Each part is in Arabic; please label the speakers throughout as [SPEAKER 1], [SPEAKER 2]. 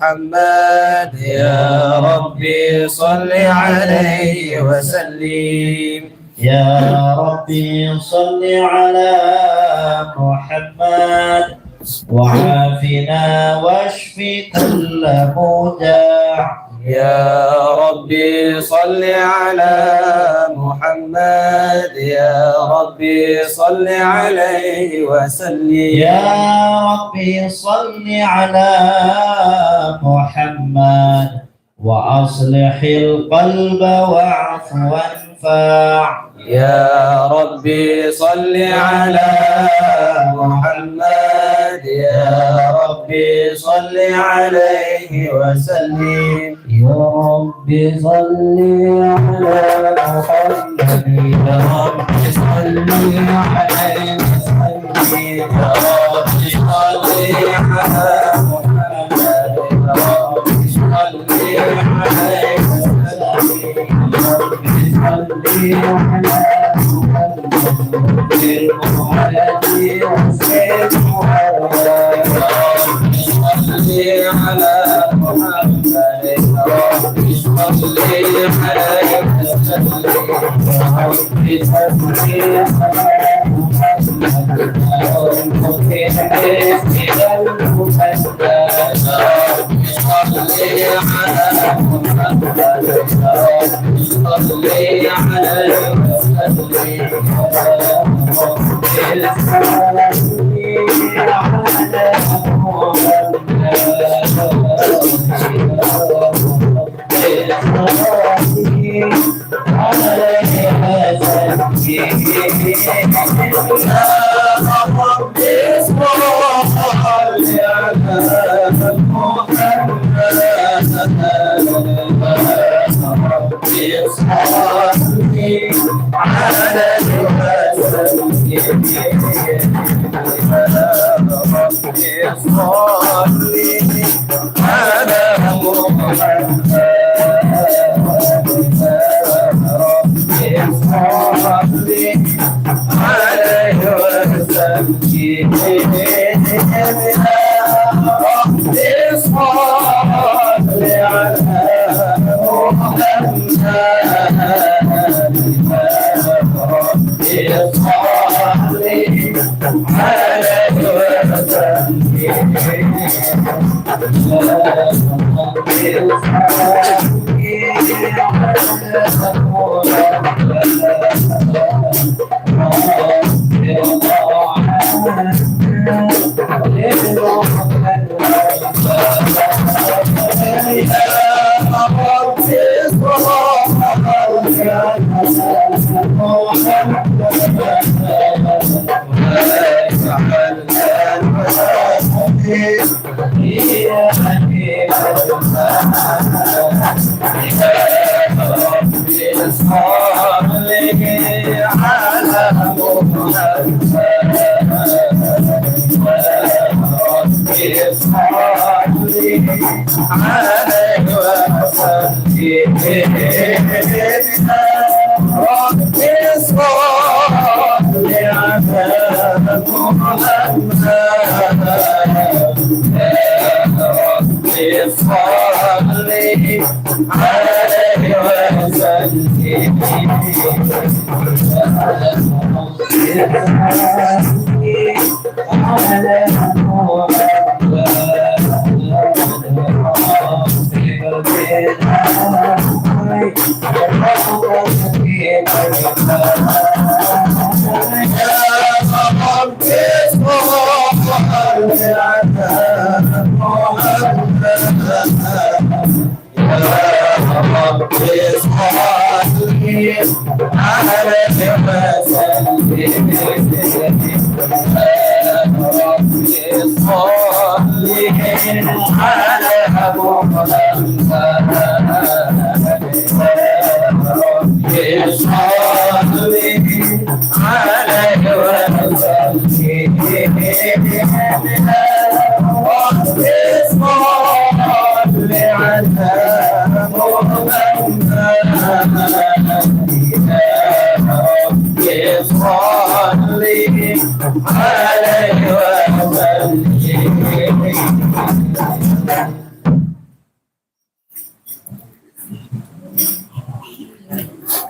[SPEAKER 1] محمد يا ربي صل عليه وسلم
[SPEAKER 2] يا ربي صل على محمد وعافنا واشف كل مودع
[SPEAKER 1] يا ربي صل على محمد يا ربي صل عليه وسلم
[SPEAKER 2] يا ربي صل على محمد وأصلح القلب واعف وانفع
[SPEAKER 1] يا ربي صل على محمد يا ربي صل عليه وسلم
[SPEAKER 2] يا ربي صل على محمد
[SPEAKER 1] يا ربي صل عليه وسلم يا ربي صل على محمد يا ربي صل عليه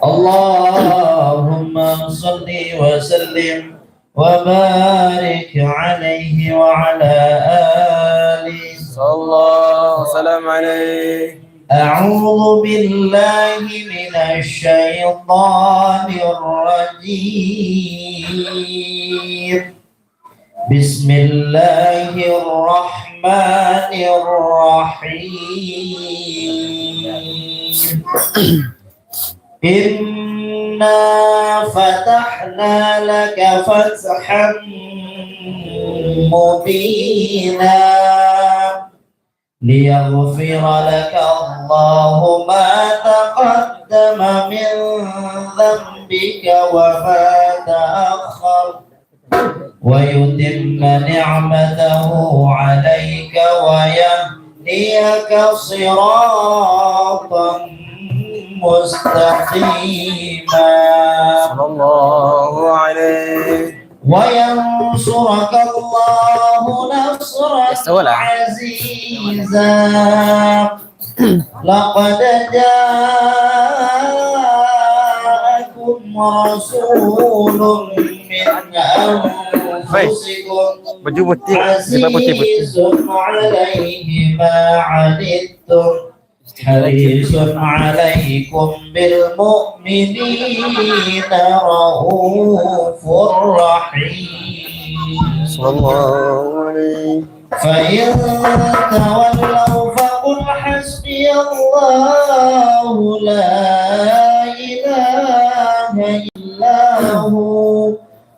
[SPEAKER 2] اللهم صل وسلم وبارك عليه وعلى آله
[SPEAKER 1] صلى الله وسلم عليه.
[SPEAKER 2] أعوذ بالله من الشيطان الرجيم. بسم الله الرحمن الرحيم. إنا فتحنا لك فتحا مبينا ليغفر لك الله ما تقدم من ذنبك وما تأخر ويتم نعمته عليك ويهديك صراطا مستقيما
[SPEAKER 1] صلى الله عليه.
[SPEAKER 2] وينصرك الله نصرا عزيزا. لقد جاءكم رسول من أنفسكم عزيز عليه ما عنتم حريص عليكم بالمؤمنين رؤوف رحيم.
[SPEAKER 1] صلى الله عليه.
[SPEAKER 2] فإن تولوا فقل حسبي الله لا إله إلا هو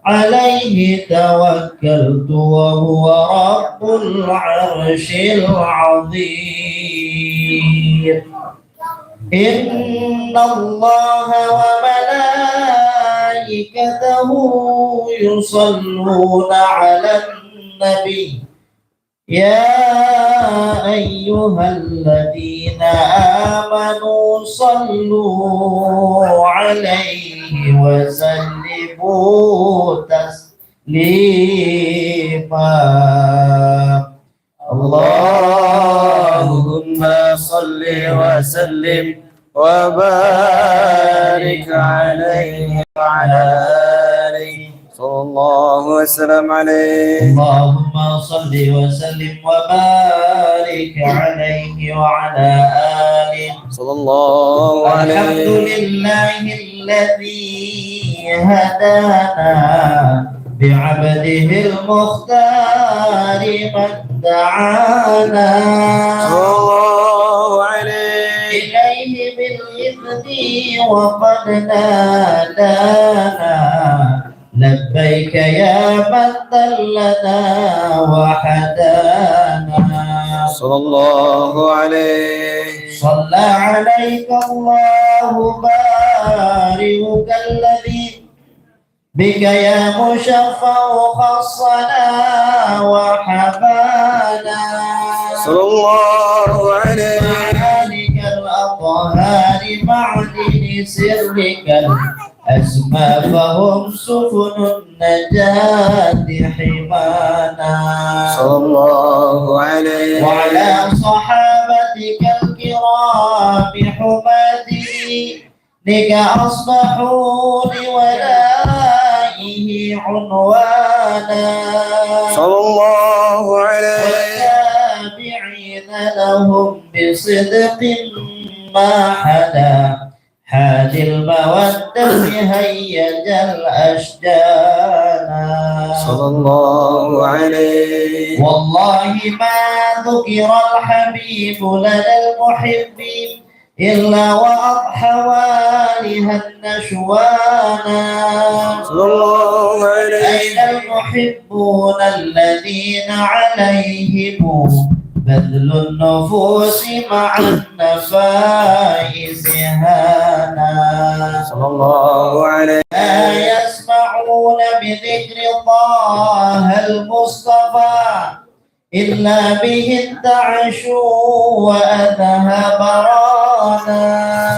[SPEAKER 2] عليه توكلت وهو رب العرش العظيم. إن الله وملائكته يصلون على النبي يا أيها الذين آمنوا صلوا عليه وسلموا تسليما.
[SPEAKER 1] اللهم صل وسلم وبارك عليه وعلى آله صلى الله وسلم عليه.
[SPEAKER 2] اللهم صل وسلم وبارك عليه وعلى آله
[SPEAKER 1] صلى الله عليه.
[SPEAKER 2] الحمد لله الذي هدانا بعبده المختار من دعانا
[SPEAKER 1] صلى الله عليه.
[SPEAKER 2] إليه بالإذن وقد نادانا لبيك يا من دلنا وحدانا
[SPEAKER 1] صلى الله عليه.
[SPEAKER 2] صلى عليك الله بارئك الذي بك يا مشفع خصنا وحبانا
[SPEAKER 1] صلى الله عليه.
[SPEAKER 2] معانك الأطهار معدن سرك الأسمى فهم سفن النجاة حمانا
[SPEAKER 1] صلى الله عليه.
[SPEAKER 2] وعلى صحابتك الكرام حماته لك أصبحوا لولائه عنوانا
[SPEAKER 1] صلى الله عليه.
[SPEAKER 2] والتابعين لهم بصدق ما حدا حاد المودة هيج الأشجانا
[SPEAKER 1] صلى الله عليه.
[SPEAKER 2] والله ما ذكر الحبيب لدى المحبين إلا وأضحى والها النشوانا
[SPEAKER 1] صلى الله عليه.
[SPEAKER 2] أين المحبون الذين عليهم بذل النفوس مع النفائس هانا
[SPEAKER 1] صلى الله عليه.
[SPEAKER 2] لا يسمعون بذكر الله المصطفى إلا به انتعشوا وأذهب رانا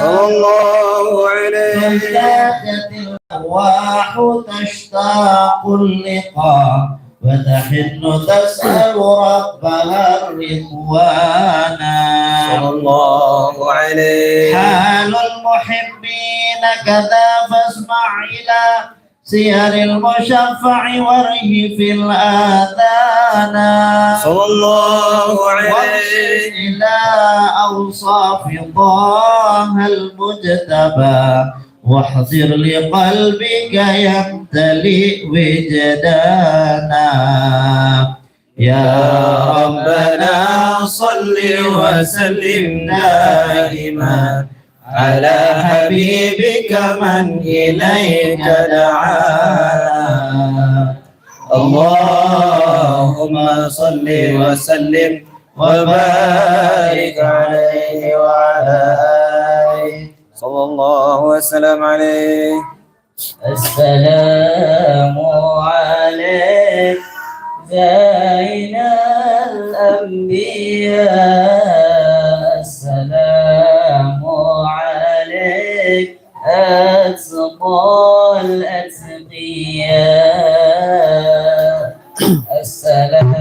[SPEAKER 1] صلى الله عليه.
[SPEAKER 2] فازدادت الأرواح تشتاق اللقاء وتحن تسأل ربها الرضوانا
[SPEAKER 1] صلى الله عليه.
[SPEAKER 2] حال المحبين كذا فاسمع إلى سير المشفع وره في الآذان
[SPEAKER 1] صلى الله عليه
[SPEAKER 2] وارشد إلى أوصاف طه المجتبى واحذر لقلبك يمتلئ وجدانا يا ربنا صل وسلم دائما على حبيبك من إليك دعانا اللهم صل وسلم وبارك عليه وعلى آله
[SPEAKER 1] صلى الله وسلم عليه.
[SPEAKER 2] السلام عليك زين الأنبياء السلام عليك أتقى الأتقياء السلام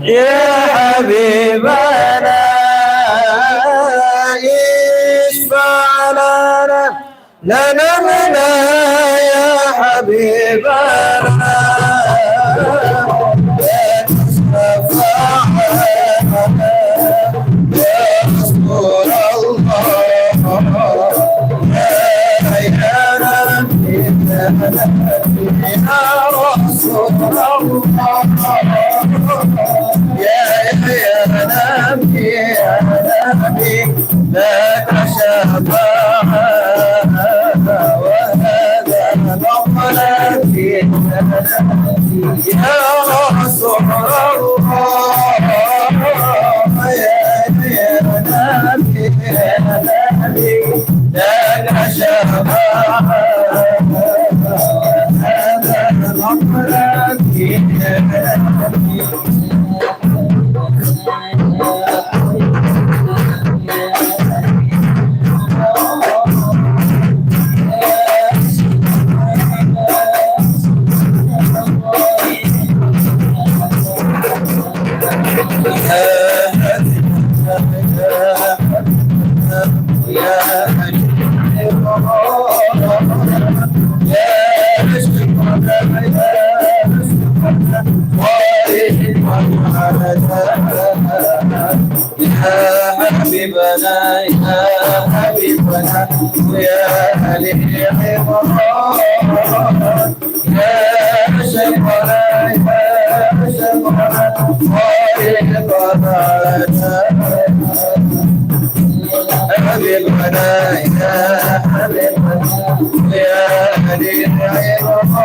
[SPEAKER 1] يا حبيبنا اشفع لنا منا يا حبيبنا يا شفاعنا يا رسول الله يا رسول الله يا نبي يا نبي لك شفاعة وهذا مقلتي يا رسول الله يا نبي يا نبي لك شفاعة وهذا مقلتي حبيبنا يا حبيبنا ويا علي عمران يا شيخنا يا شيخنا حبيبنا يا حبيبنا يا علي عمران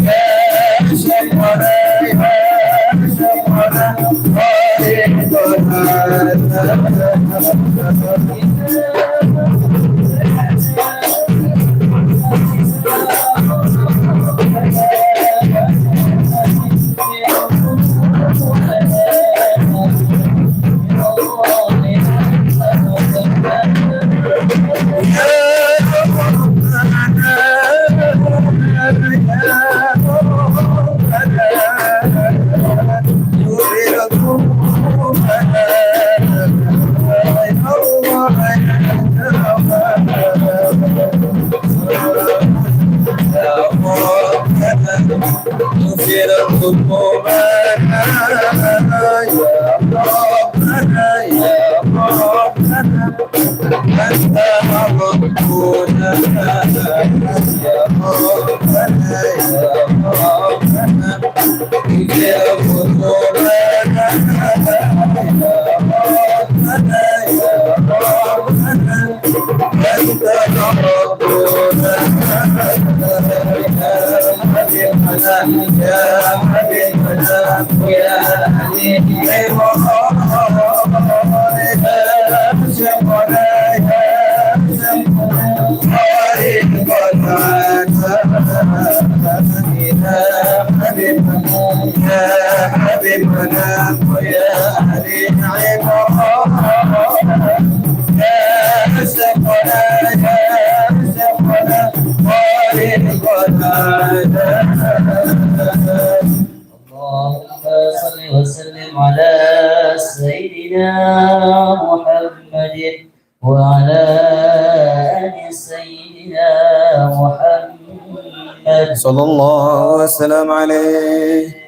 [SPEAKER 1] يا شيخنا يا شيخنا
[SPEAKER 2] وسلم على سيدنا محمد وعلى آل سيدنا
[SPEAKER 1] صلى الله وسلم عليه.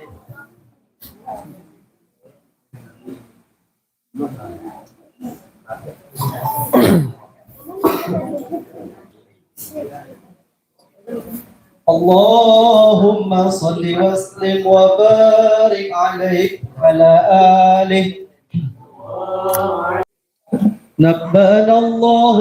[SPEAKER 3] اللهم صل وسلم وبارك عليه وعلى آله. نبأنا الله